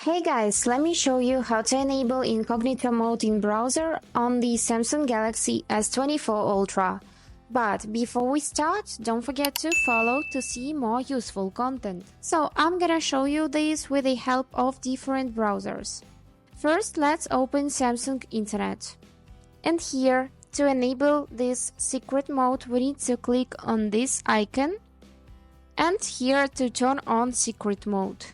Hey guys, let me show you how to enable Incognito Mode in browser on the Samsung Galaxy S24 Ultra. But before we start, don't forget to follow to see more useful content. So I'm gonna show you this with the help of different browsers. First, let's open Samsung Internet. And here, to enable this secret mode, we need to click on this icon. And here to turn on secret mode.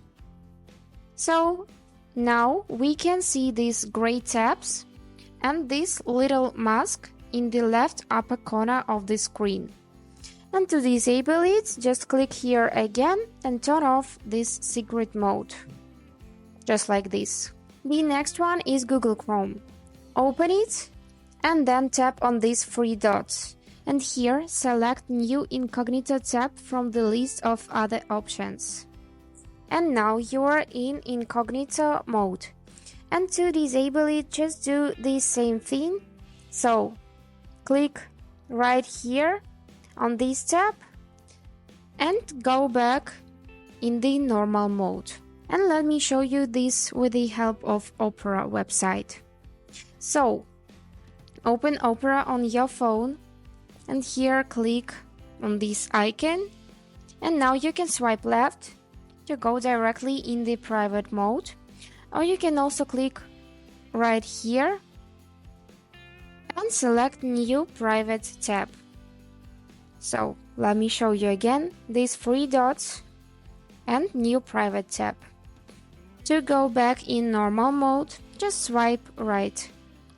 So now we can see these gray tabs and this little mask in the left upper corner of the screen. And to disable it, just click here again and turn off this secret mode. Just like this. The next one is Google Chrome. Open it and then tap on these three dots. And here select New Incognito tab from the list of other options. And now you are in Incognito mode. And to disable it, just do the same thing. So, click right here on this tab and go back in the normal mode. And let me show you this with the help of Opera website. So, open Opera on your phone and here click on this icon. And now you can swipe left to go directly in the private mode, or you can also click right here and select New Private tab. So let me show you again these three dots and New Private tab. To go back in normal mode, just swipe right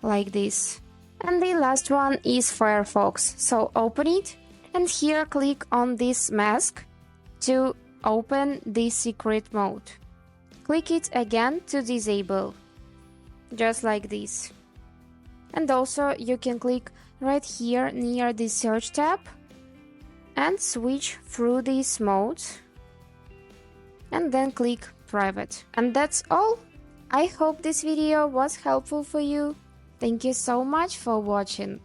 like this. And the last one is Firefox. So open it and here click on this mask to open the secret mode. Click it again to disable, just like this. And also you can click right here near the search tab and switch through these modes and then click private. And that's all. I hope this video was helpful for you. Thank you so much for watching.